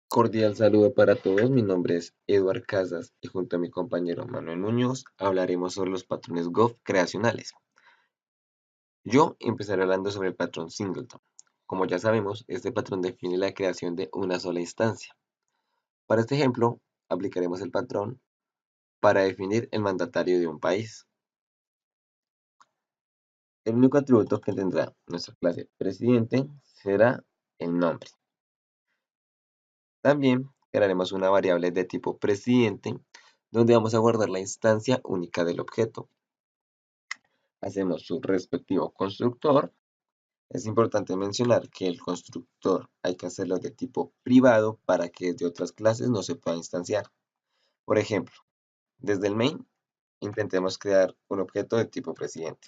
Cordial saludo para todos, mi nombre es Eduard Casas y junto a mi compañero Manuel Muñoz hablaremos sobre los patrones Gauss creacionales. Yo empezaré hablando sobre el patrón Singleton. Como ya sabemos, este patrón define la creación de una sola instancia. Para este ejemplo, aplicaremos el patrón para definir el mandatario de un país. El único atributo que tendrá nuestra clase presidente será el nombre. También crearemos una variable de tipo presidente donde vamos a guardar la instancia única del objeto. Hacemos su respectivo constructor. Es importante mencionar que el constructor hay que hacerlo de tipo privado para que desde otras clases no se pueda instanciar. Por ejemplo, desde el main intentemos crear un objeto de tipo presidente.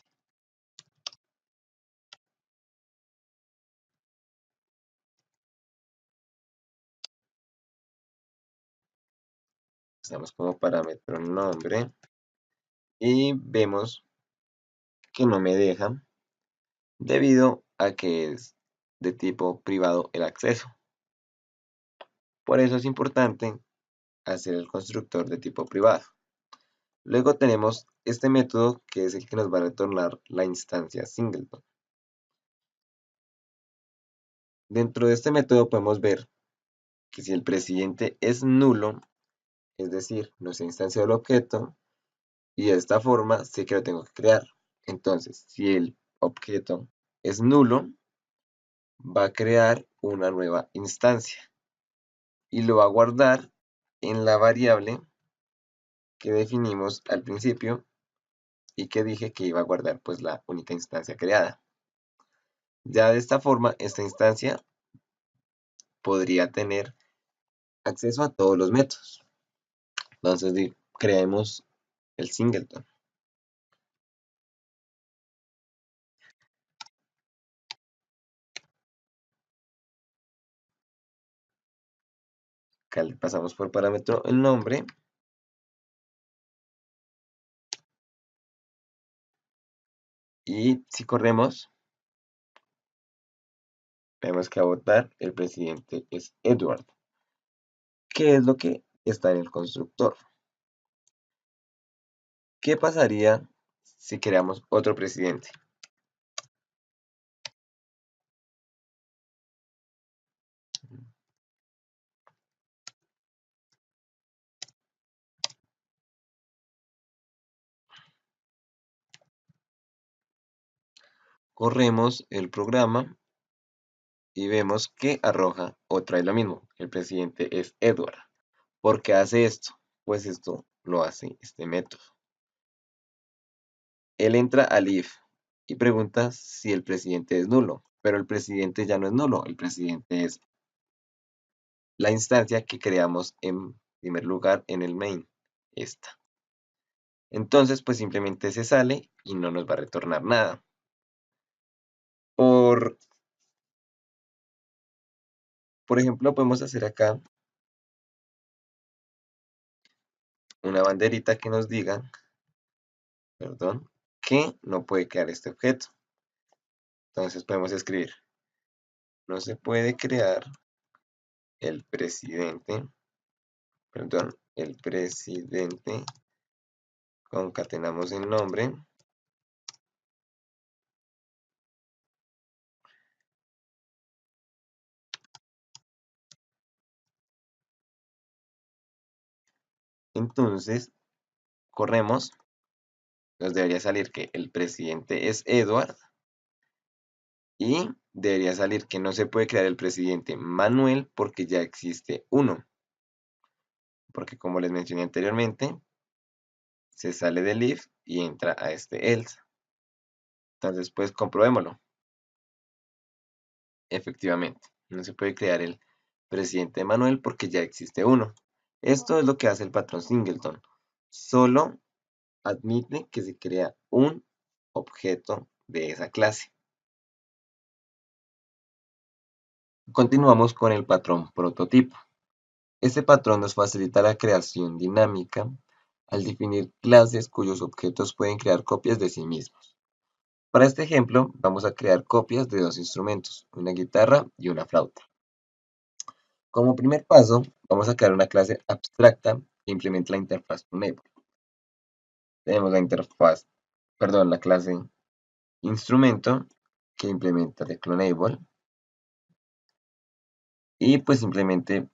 Hacemos como parámetro nombre y vemos que no me deja debido a que es de tipo privado el acceso. Por eso es importante hacer el constructor de tipo privado. Luego tenemos este método que es el que nos va a retornar la instancia singleton. Dentro de este método podemos ver que si el presidente es nulo, es decir, no se instancia el objeto, y de esta forma sé que lo tengo que crear. Entonces, si el objeto es nulo, va a crear una nueva instancia y lo va a guardar en la variable que definimos al principio y que dije que iba a guardar pues la única instancia creada. Ya de esta forma, esta instancia podría tener acceso a todos los métodos. Entonces creemos el singleton. Acá le pasamos por parámetro el nombre. Y si corremos, vemos que a votar el presidente es Edward. ¿Qué es lo que está en el constructor? ¿Qué pasaría si creamos otro presidente? Corremos el programa y vemos que arroja otra vez lo mismo. El presidente es Edward. ¿Por qué hace esto? Pues esto lo hace este método. Él entra al if y pregunta si el presidente es nulo, pero el presidente ya no es nulo, el presidente es la instancia que creamos en primer lugar en el main, esta. Entonces, pues simplemente se sale y no nos va a retornar nada. Por, por ejemplo, podemos hacer acá una banderita que nos diga, perdón, que no puede crear este objeto. Entonces podemos escribir, no se puede crear el presidente, perdón, el presidente, concatenamos el nombre, entonces corremos, nos debería salir que el presidente es Edward y debería salir que no se puede crear el presidente Manuel porque ya existe uno. Porque como les mencioné anteriormente, se sale del if y entra a este else. Entonces, pues comprobémoslo. Efectivamente, no se puede crear el presidente Manuel porque ya existe uno. Esto es lo que hace el patrón Singleton. Solo admite que se crea un objeto de esa clase. Continuamos con el patrón prototipo. Este patrón nos facilita la creación dinámica al definir clases cuyos objetos pueden crear copias de sí mismos. Para este ejemplo, vamos a crear copias de dos instrumentos, una guitarra y una flauta. Como primer paso, vamos a crear una clase abstracta que implemente la interfaz Clonable. Tenemos la clase instrumento que implementa de Clonable y pues simplemente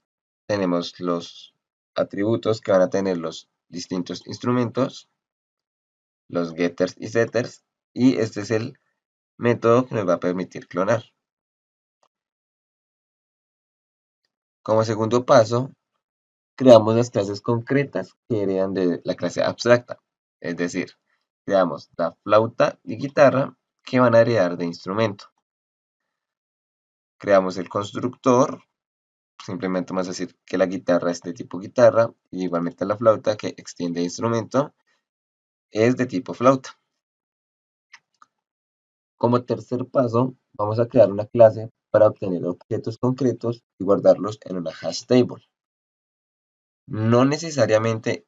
tenemos los atributos que van a tener los distintos instrumentos, los getters y setters, y este es el método que nos va a permitir clonar. Como segundo paso, creamos las clases concretas que heredan de la clase abstracta, es decir, creamos la flauta y guitarra que van a heredar de instrumento. Creamos el constructor, simplemente vamos a decir que la guitarra es de tipo guitarra, y igualmente la flauta que extiende instrumento es de tipo flauta. Como tercer paso, vamos a crear una clase para obtener objetos concretos y guardarlos en una hash table. No necesariamente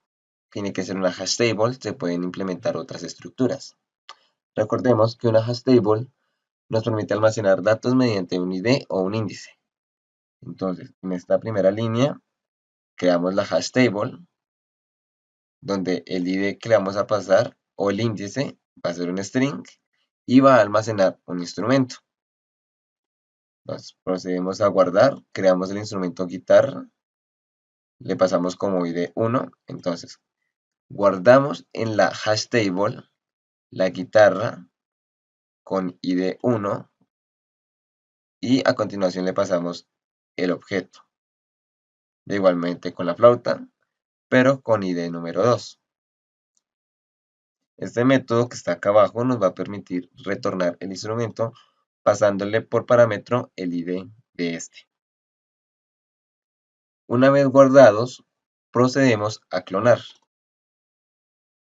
tiene que ser una hash table, se pueden implementar otras estructuras. Recordemos que una hash table nos permite almacenar datos mediante un ID o un índice. Entonces, en esta primera línea, creamos la hash table, donde el ID que le vamos a pasar o el índice va a ser un string y va a almacenar un instrumento. Entonces, procedemos a guardar, creamos el instrumento guitarra, le pasamos como ID 1, entonces guardamos en la hash table la guitarra con ID 1 y a continuación le pasamos el objeto. Igualmente con la flauta, pero con ID número 2. Este método que está acá abajo nos va a permitir retornar el instrumento pasándole por parámetro el ID de este. Una vez guardados, procedemos a clonar.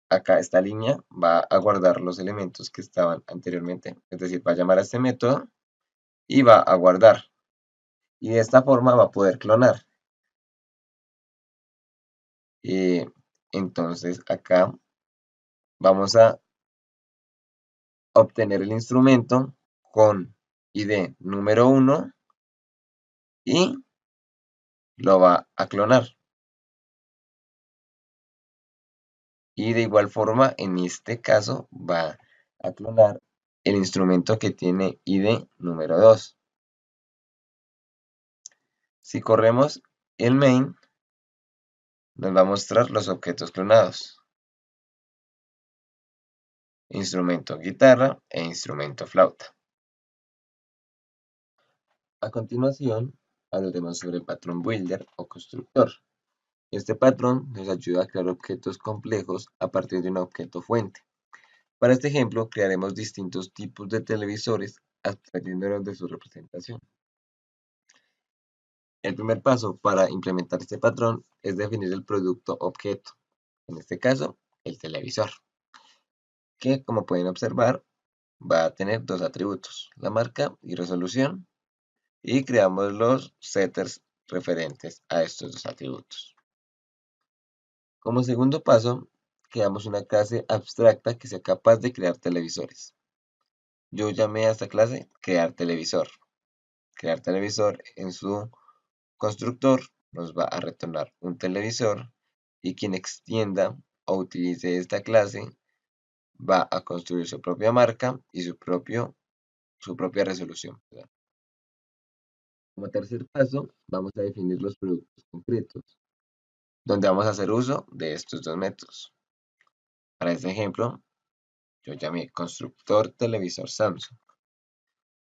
Acá esta línea va a guardar los elementos que estaban anteriormente, es decir, va a llamar a este método y va a guardar. Y de esta forma va a poder clonar. Entonces acá vamos a obtener el instrumento con ID número 1 y lo va a clonar. Y de igual forma, en este caso, va a clonar el instrumento que tiene ID número 2. Si corremos el main, nos va a mostrar los objetos clonados. Instrumento guitarra e instrumento flauta. A continuación, hablaremos sobre el patrón builder o constructor. Este patrón nos ayuda a crear objetos complejos a partir de un objeto fuente. Para este ejemplo, crearemos distintos tipos de televisores abstrayéndolos de su representación. El primer paso para implementar este patrón es definir el producto objeto, en este caso, el televisor, que como pueden observar, va a tener dos atributos, la marca y resolución, y creamos los setters referentes a estos dos atributos. Como segundo paso, creamos una clase abstracta que sea capaz de crear televisores. Yo llamé a esta clase crear televisor. Crear televisor en su constructor nos va a retornar un televisor y quien extienda o utilice esta clase va a construir su propia marca y su propia resolución. Como tercer paso, vamos a definir los productos concretos, donde vamos a hacer uso de estos dos métodos. Para este ejemplo, yo llamé constructor televisor Samsung,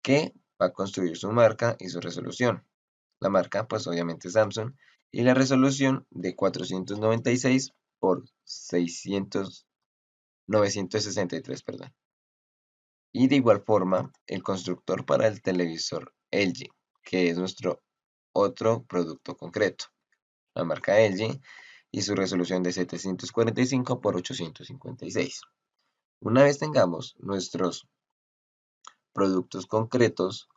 que va a construir su marca y su resolución. La marca, pues obviamente Samsung, y la resolución de 496 por 963, perdón. Y de igual forma, el constructor para el televisor LG, que es nuestro otro producto concreto. La marca LG y su resolución de 745 por 856. Una vez tengamos nuestros productos concretos,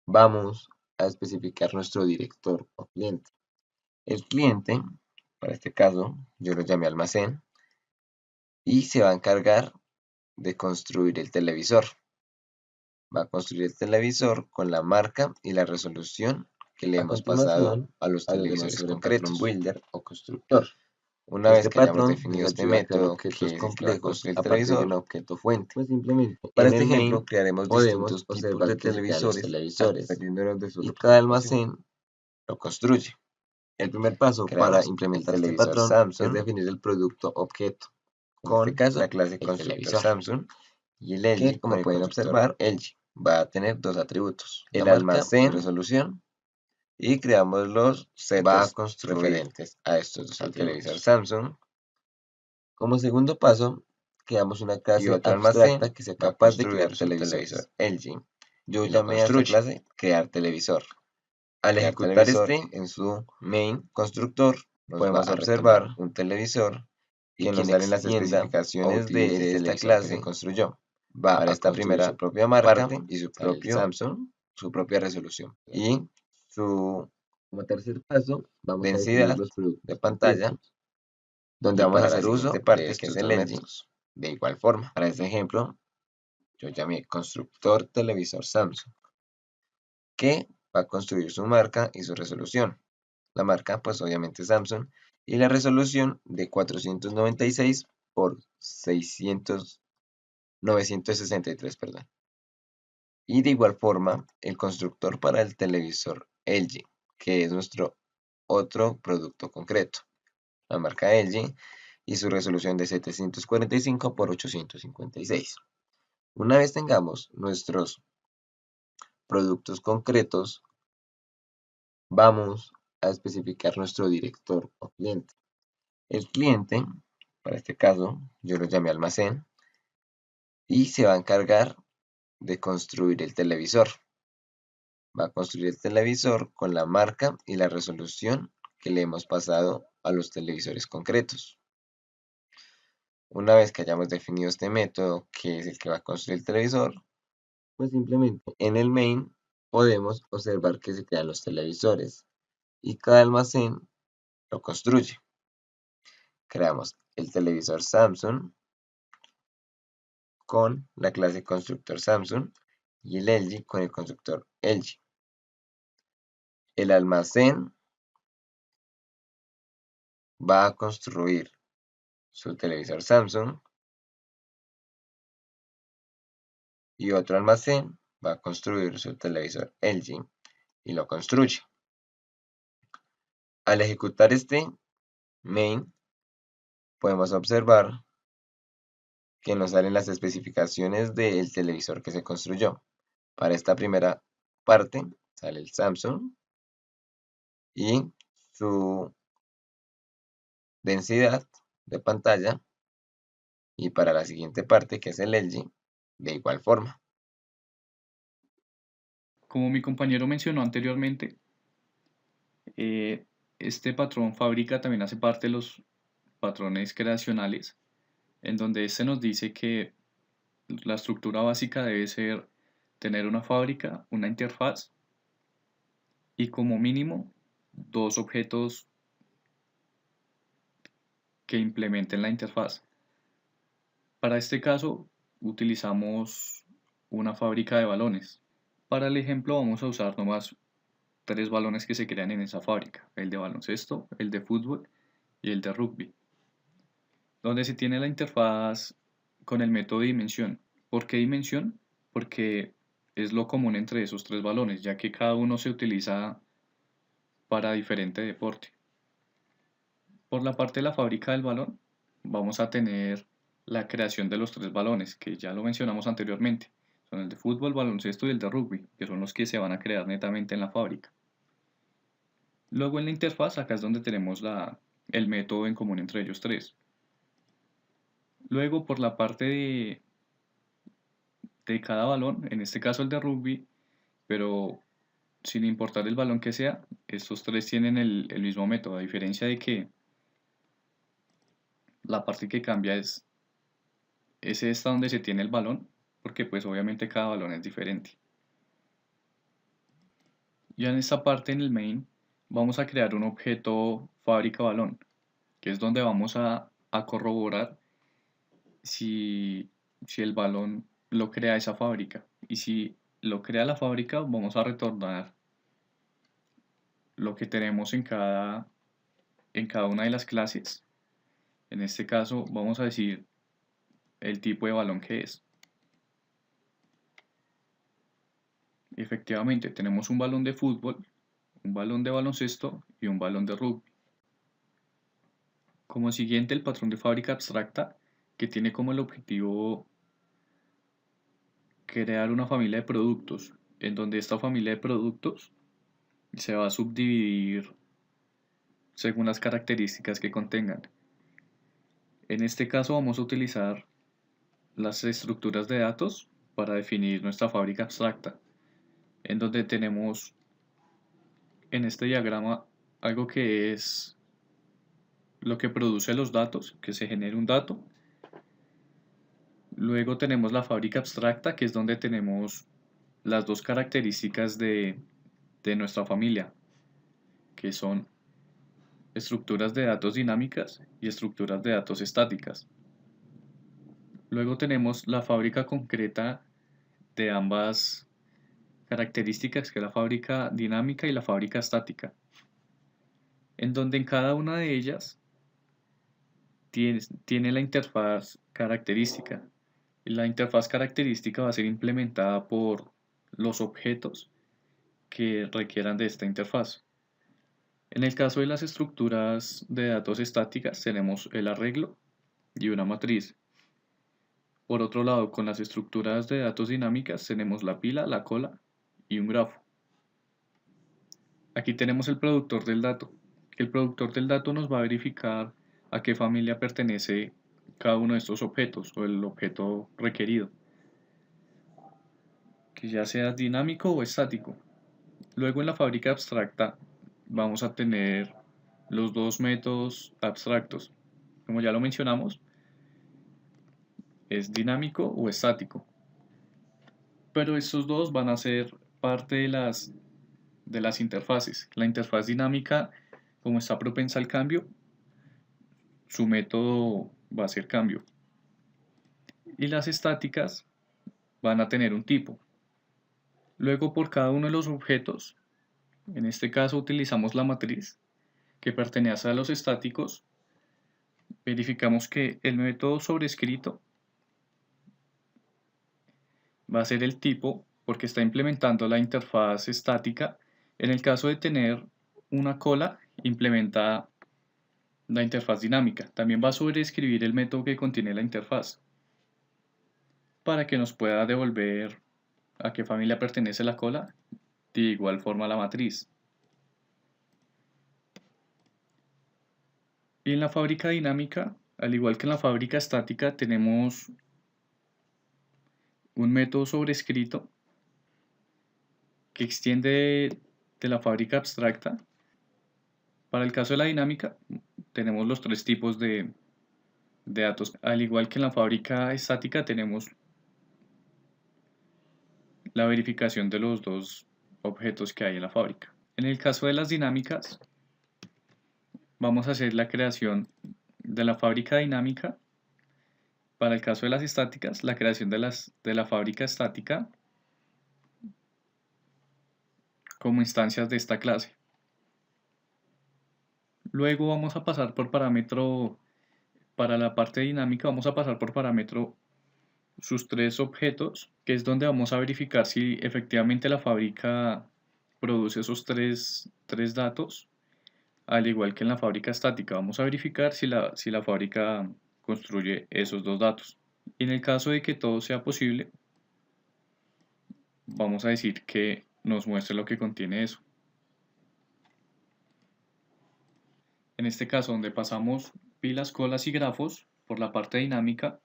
vamos a especificar nuestro director o cliente. El cliente, para este caso, yo lo llamé almacén, y se va a encargar de construir el televisor. Va a construir el televisor con la marca y la resolución que le hemos pasado a los televisores concretos. Builder o constructor. Una vez que hayamos definido este método, que es el que va a construir el televisor, un objeto fuente. Pues simplemente, para este ejemplo, crearemos distintos tipos de televisores, dependiendo de su y cada almacén lo construye. El primer paso para implementar este patrón Samsung es definir el producto objeto. En este caso, la clase constructor Samsung y el LG, como pueden observar, LG va a tener dos atributos, el almacén y resolución, y creamos los sets referentes a estos dos atributos. Televisor Samsung. Como segundo paso, creamos una clase abstracta que sea capaz de crear televisor LG. Yo llamé a esta clase crear televisor. Al ejecutar este en su main constructor, podemos observar un televisor y que nos salen las especificaciones de esta clase que construyó. Va para esta primera su propia marca y su propio Samsung, su propia resolución. Y su, como tercer paso, vamos densidad de pantalla, donde vamos a hacer uso de parte que es el LG. De igual forma, para este ejemplo, yo llamé constructor televisor Samsung, que va a construir su marca y su resolución. La marca, pues obviamente Samsung, y la resolución de 496 por 963, perdón. Y de igual forma, el constructor para el televisor LG, que es nuestro otro producto concreto. La marca LG y su resolución de 745 por 856. Una vez tengamos nuestros productos concretos, vamos a especificar nuestro director o cliente. El cliente, para este caso, yo lo llamé almacén, y se va a encargar de construir el televisor. Va a construir el televisor con la marca y la resolución que le hemos pasado a los televisores concretos. Una vez que hayamos definido este método, que es el que va a construir el televisor, pues simplemente en el main podemos observar que se crean los televisores y cada almacén lo construye. Creamos el televisor Samsung con la clase constructor Samsung y el LG con el constructor LG. El almacén va a construir su televisor Samsung y otro almacén va a construir su televisor LG y lo construye. Al ejecutar este main, podemos observar que nos salen las especificaciones del televisor que se construyó. Para esta primera parte sale el Samsung y su densidad de pantalla, y para la siguiente parte, que es el LG, de igual forma. Como mi compañero mencionó anteriormente, este patrón fábrica también hace parte de los patrones creacionales, en donde este nos dice que la estructura básica debe ser tener una fábrica, una interfaz y como mínimo dos objetos que implementen la interfaz. Para este caso utilizamos una fábrica de balones. Para el ejemplo vamos a usar nomás tres balones que se crean en esa fábrica, el de baloncesto, el de fútbol y el de rugby, donde se tiene la interfaz con el método de dimensión. ¿Por qué dimensión? Porque es lo común entre esos tres balones, ya que cada uno se utiliza para diferente deporte. Por la parte de la fábrica del balón, vamos a tener la creación de los tres balones, que ya lo mencionamos anteriormente. Son el de fútbol, baloncesto y el de rugby, que son los que se van a crear netamente en la fábrica. Luego en la interfaz, acá es donde tenemos el método en común entre ellos tres. Luego por la parte de cada balón, en este caso el de rugby, pero sin importar el balón que sea, estos tres tienen el mismo método, a diferencia de que la parte que cambia es esta donde se tiene el balón, porque pues obviamente cada balón es diferente. Ya en esta parte en el main vamos a crear un objeto fábrica balón, que es donde vamos a corroborar si el balón lo crea esa fábrica. Y si lo crea la fábrica, vamos a retornar lo que tenemos en cada una de las clases. En este caso vamos a decir el tipo de balón que es. Efectivamente, tenemos un balón de fútbol, un balón de baloncesto y un balón de rugby. Como siguiente, el patrón de fábrica abstracta, que tiene como el objetivo crear una familia de productos, en donde esta familia de productos se va a subdividir según las características que contengan. En este caso vamos a utilizar las estructuras de datos para definir nuestra fábrica abstracta, en donde tenemos en este diagrama algo que es lo que produce los datos, que se genera un dato. Luego tenemos la fábrica abstracta, que es donde tenemos las dos características de nuestra familia, que son estructuras de datos dinámicas y estructuras de datos estáticas. Luego tenemos la fábrica concreta de ambas características, que es la fábrica dinámica y la fábrica estática, en donde en cada una de ellas tiene la interfaz característica. Y la interfaz característica va a ser implementada por los objetos que requieran de esta interfaz. En el caso de las estructuras de datos estáticas tenemos el arreglo y una matriz. Por otro lado, con las estructuras de datos dinámicas tenemos la pila, la cola y un grafo. Aquí tenemos el productor del dato. El productor del dato nos va a verificar a qué familia pertenece cada uno de estos objetos o el objeto requerido, que ya sea dinámico o estático. Luego en la fábrica abstracta vamos a tener los dos métodos abstractos. Como ya lo mencionamos, es dinámico o estático. Pero estos dos van a ser parte de las interfaces. La interfaz dinámica, como está propensa al cambio, su método va a ser cambio. Y las estáticas van a tener un tipo. Luego por cada uno de los objetos, en este caso utilizamos la matriz que pertenece a los estáticos, verificamos que el método sobrescrito va a ser el tipo porque está implementando la interfaz estática. En el caso de tener una cola, implementa la interfaz dinámica. También va a sobreescribir el método que contiene la interfaz para que nos pueda devolver a qué familia pertenece la cola, de igual forma la matriz. Y en la fábrica dinámica, al igual que en la fábrica estática, tenemos un método sobrescrito que extiende de la fábrica abstracta. Para el caso de la dinámica, tenemos los tres tipos de datos. Al igual que en la fábrica estática, tenemos la verificación de los dos objetos que hay en la fábrica. En el caso de las dinámicas, vamos a hacer la creación de la fábrica dinámica. Para el caso de las estáticas, la creación de la fábrica estática como instancias de esta clase. Luego vamos a pasar por parámetro, para la parte dinámica vamos a pasar por parámetro sus tres objetos, que es donde vamos a verificar si efectivamente la fábrica produce esos tres datos, al igual que en la fábrica estática. Vamos a verificar si la fábrica construye esos dos datos. Y en el caso de que todo sea posible, vamos a decir que nos muestre lo que contiene eso. En este caso, donde pasamos pilas, colas y grafos por la parte dinámica,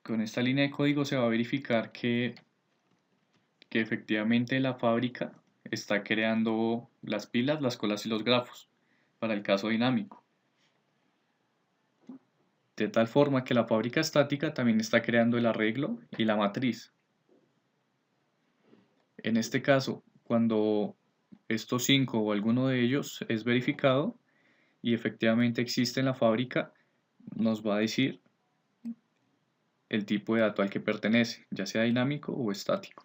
con esta línea de código se va a verificar que efectivamente la fábrica está creando las pilas, las colas y los grafos para el caso dinámico. De tal forma que la fábrica estática también está creando el arreglo y la matriz. En este caso, cuando estos cinco o alguno de ellos es verificado y efectivamente existe en la fábrica, nos va a decir el tipo de dato al que pertenece, ya sea dinámico o estático.